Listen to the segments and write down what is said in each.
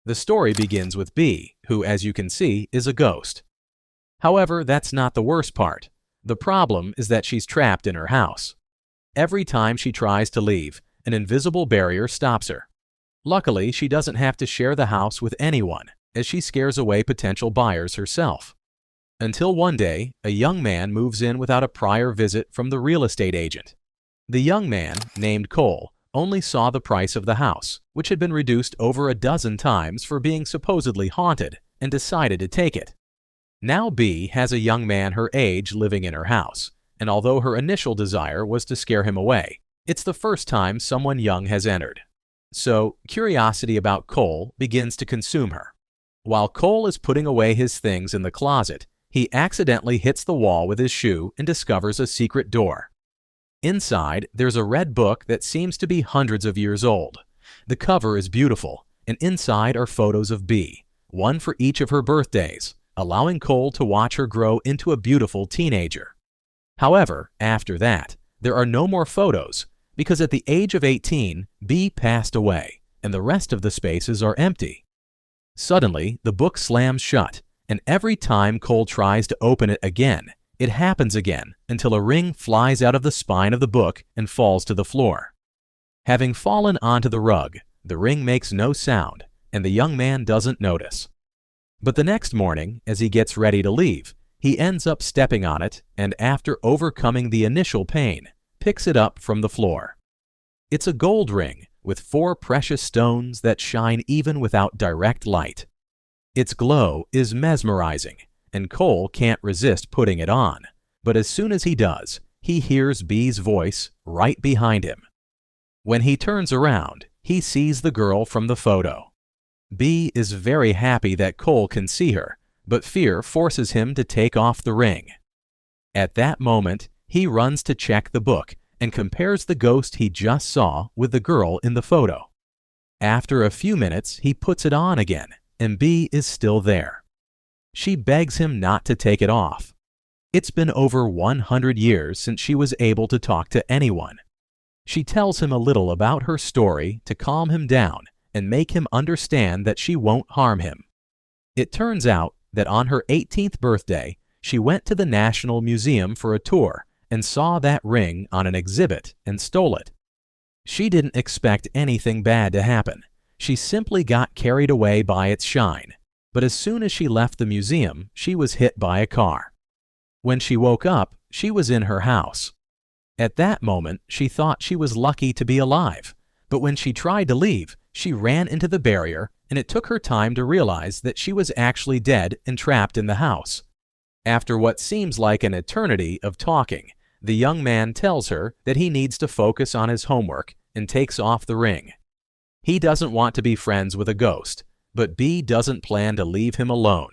The story begins with B, who, as you can see, is a ghost. However, that's not the worst part. The problem is that she's trapped in her house. Every time she tries to leave, an invisible barrier stops her. Luckily, she doesn't have to share the house with anyone, as she scares away potential buyers herself. Until one day, a young man moves in without a prior visit from the real estate agent. The young man, named Cole, only saw the price of the house, which had been reduced over a dozen times for being supposedly haunted, and decided to take it. Now B has a young man her age living in her house, and although her initial desire was to scare him away, it's the first time someone young has entered. So, curiosity about Cole begins to consume her. While Cole is putting away his things in the closet, he accidentally hits the wall with his shoe and discovers a secret door. Inside, there's a red book that seems to be hundreds of years old. The cover is beautiful, and inside are photos of B, one for each of her birthdays, allowing Cole to watch her grow into a beautiful teenager. However, after that, there are no more photos, because at the age of 18, B passed away, and the rest of the spaces are empty. Suddenly, the book slams shut, and every time Cole tries to open it again, it happens again until a ring flies out of the spine of the book and falls to the floor. Having fallen onto the rug, the ring makes no sound, and the young man doesn't notice. But the next morning, as he gets ready to leave, he ends up stepping on it and, after overcoming the initial pain, picks it up from the floor. It's a gold ring with 4 precious stones that shine even without direct light. Its glow is mesmerizing, and Cole can't resist putting it on, but as soon as he does, he hears B's voice right behind him. When he turns around, he sees the girl from the photo. B is very happy that Cole can see her, but fear forces him to take off the ring. At that moment, he runs to check the book and compares the ghost he just saw with the girl in the photo. After a few minutes, he puts it on again, and B is still there. She begs him not to take it off. It's been over 100 years since she was able to talk to anyone. She tells him a little about her story to calm him down and make him understand that she won't harm him. It turns out that on her 18th birthday, she went to the National Museum for a tour and saw that ring on an exhibit and stole it. She didn't expect anything bad to happen. She simply got carried away by its shine. But as soon as she left the museum, she was hit by a car. When she woke up, she was in her house. At that moment, she thought she was lucky to be alive, but when she tried to leave, she ran into the barrier, and it took her time to realize that she was actually dead and trapped in the house. After what seems like an eternity of talking, the young man tells her that he needs to focus on his homework and takes off the ring. He doesn't want to be friends with a ghost, but B doesn't plan to leave him alone.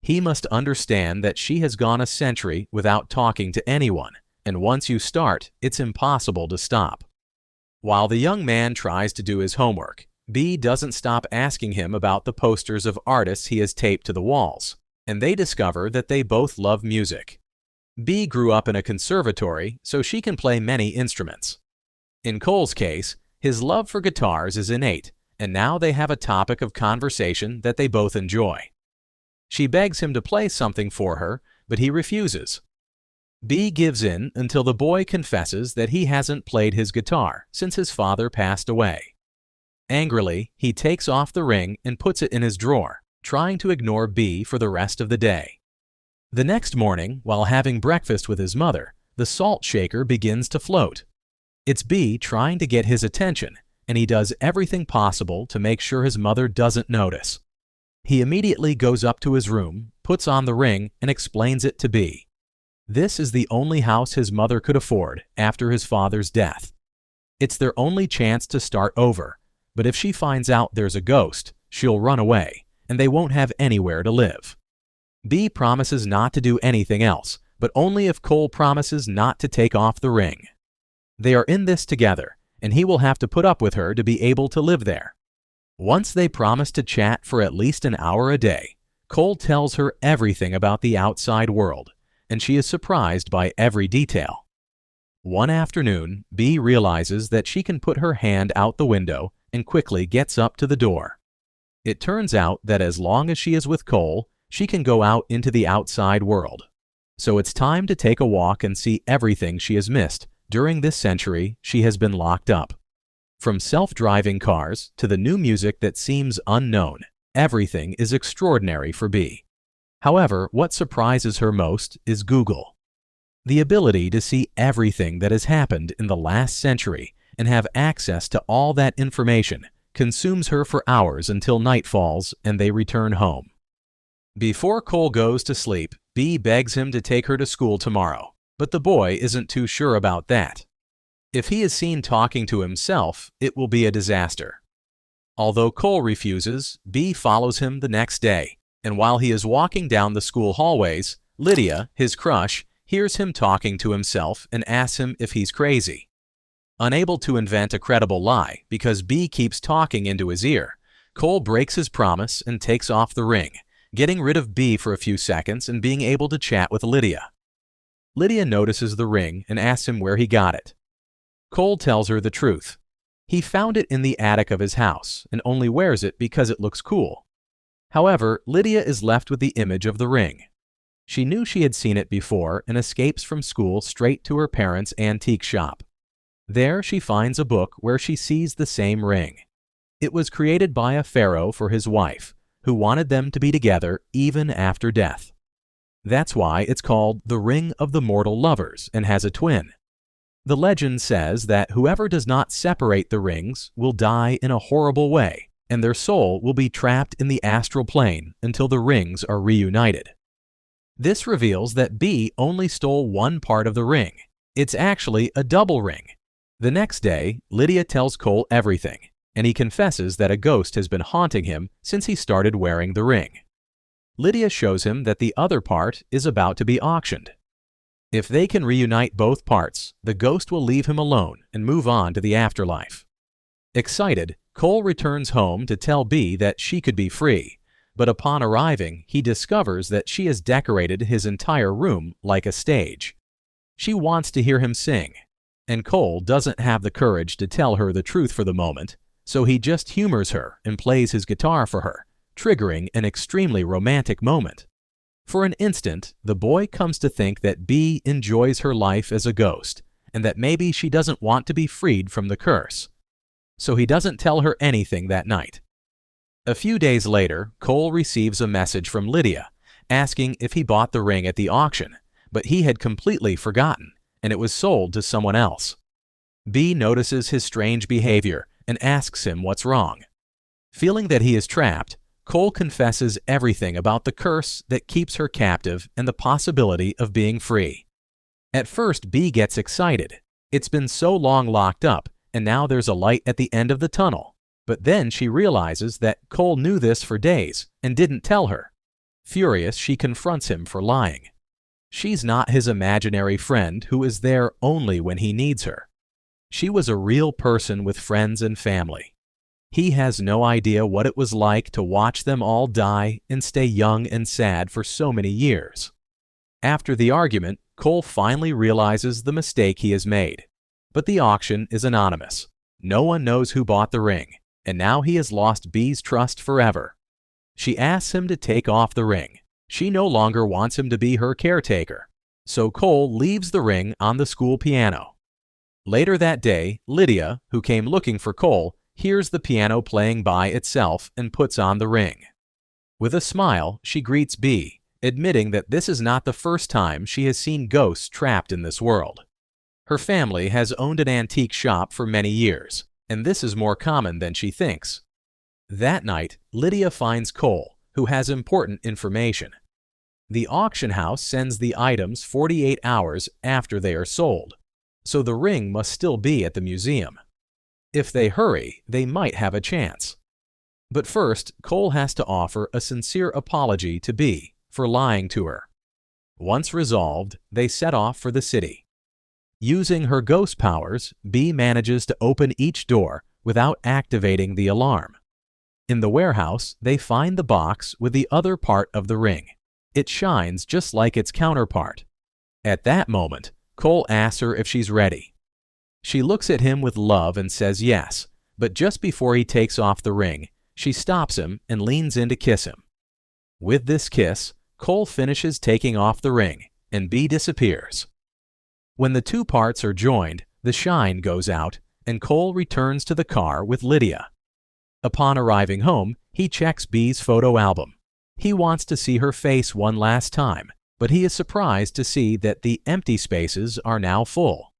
He must understand that she has gone a century without talking to anyone, and once you start, it's impossible to stop. While the young man tries to do his homework, B doesn't stop asking him about the posters of artists he has taped to the walls, and they discover that they both love music. B grew up in a conservatory, so she can play many instruments. In Cole's case, his love for guitars is innate, and now they have a topic of conversation that they both enjoy. She begs him to play something for her, but he refuses. B gives in until the boy confesses that he hasn't played his guitar since his father passed away. Angrily, he takes off the ring and puts it in his drawer, trying to ignore B for the rest of the day. The next morning, while having breakfast with his mother, the salt shaker begins to float. It's B trying to get his attention, and he does everything possible to make sure his mother doesn't notice. He immediately goes up to his room, puts on the ring, and explains it to B. This is the only house his mother could afford after his father's death. It's their only chance to start over, but if she finds out there's a ghost, she'll run away, and they won't have anywhere to live. B promises not to do anything else, but only if Cole promises not to take off the ring. They are in this together, and he will have to put up with her to be able to live there. Once they promise to chat for at least an hour a day, Cole tells her everything about the outside world, and she is surprised by every detail. One afternoon, B realizes that she can put her hand out the window and quickly gets up to the door. It turns out that as long as she is with Cole, she can go out into the outside world. So it's time to take a walk and see everything she has missed during this century she has been locked up. From self-driving cars to the new music that seems unknown, everything is extraordinary for B. However, what surprises her most is Google. The ability to see everything that has happened in the last century and have access to all that information consumes her for hours until night falls and they return home. Before Cole goes to sleep, B begs him to take her to school tomorrow, but the boy isn't too sure about that. If he is seen talking to himself, it will be a disaster. Although Cole refuses, B follows him the next day, and while he is walking down the school hallways, Lydia, his crush, hears him talking to himself and asks him if he's crazy. Unable to invent a credible lie because B keeps talking into his ear, Cole breaks his promise and takes off the ring, getting rid of B for a few seconds and being able to chat with Lydia. Lydia notices the ring and asks him where he got it. Cole tells her the truth. He found it in the attic of his house and only wears it because it looks cool. However, Lydia is left with the image of the ring. She knew she had seen it before and escapes from school straight to her parents' antique shop. There she finds a book where she sees the same ring. It was created by a pharaoh for his wife, who wanted them to be together even after death. That's why it's called the Ring of the Mortal Lovers and has a twin. The legend says that whoever does not separate the rings will die in a horrible way, and their soul will be trapped in the astral plane until the rings are reunited. This reveals that B only stole one part of the ring. It's actually a double ring. The next day, Lydia tells Cole everything, and he confesses that a ghost has been haunting him since he started wearing the ring. Lydia shows him that the other part is about to be auctioned. If they can reunite both parts, the ghost will leave him alone and move on to the afterlife. Excited, Cole returns home to tell B that she could be free, but upon arriving, he discovers that she has decorated his entire room like a stage. She wants to hear him sing, and Cole doesn't have the courage to tell her the truth for the moment, so he just humors her and plays his guitar for her, triggering an extremely romantic moment. For an instant, the boy comes to think that B enjoys her life as a ghost, and that maybe she doesn't want to be freed from the curse. So he doesn't tell her anything that night. A few days later, Cole receives a message from Lydia, asking if he bought the ring at the auction, but he had completely forgotten, and it was sold to someone else. B notices his strange behavior and asks him what's wrong. Feeling that he is trapped, Cole confesses everything about the curse that keeps her captive and the possibility of being free. At first, B gets excited. It's been so long locked up, and now there's a light at the end of the tunnel. But then she realizes that Cole knew this for days and didn't tell her. Furious, she confronts him for lying. She's not his imaginary friend who is there only when he needs her. She was a real person with friends and family. He has no idea what it was like to watch them all die and stay young and sad for so many years. After the argument, Cole finally realizes the mistake he has made. But the auction is anonymous. No one knows who bought the ring, and now he has lost B's trust forever. She asks him to take off the ring. She no longer wants him to be her caretaker. So Cole leaves the ring on the school piano. Later that day, Lydia, who came looking for Cole, hears the piano playing by itself and puts on the ring. With a smile, she greets B, admitting that this is not the first time she has seen ghosts trapped in this world. Her family has owned an antique shop for many years, and this is more common than she thinks. That night, Lydia finds Cole, who has important information. The auction house sends the items 48 hours after they are sold, so the ring must still be at the museum. If they hurry, they might have a chance. But first, Cole has to offer a sincere apology to B for lying to her. Once resolved, they set off for the city. Using her ghost powers, B manages to open each door without activating the alarm. In the warehouse, they find the box with the other part of the ring. It shines just like its counterpart. At that moment, Cole asks her if she's ready. She looks at him with love and says yes, but just before he takes off the ring, She stops him and leans in to kiss him. With this kiss, Cole finishes taking off the ring, and B disappears. When the two parts are joined, the shine goes out, and Cole returns to the car with Lydia. Upon arriving home, he checks B's photo album. He wants to see her face one last time, but he is surprised to see that the empty spaces are now full.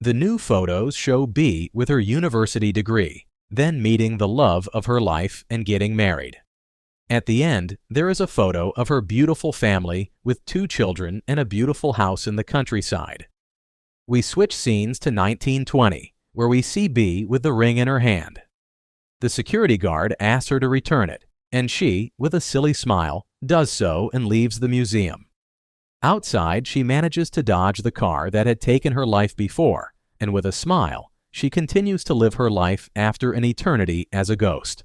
The new photos show B with her university degree, then meeting the love of her life and getting married. At the end, there is a photo of her beautiful family with 2 children and a beautiful house in the countryside. We switch scenes to 1920, where we see B with the ring in her hand. The security guard asks her to return it, and she, with a silly smile, does so and leaves the museum. Outside, she manages to dodge the car that had taken her life before, and with a smile, she continues to live her life after an eternity as a ghost.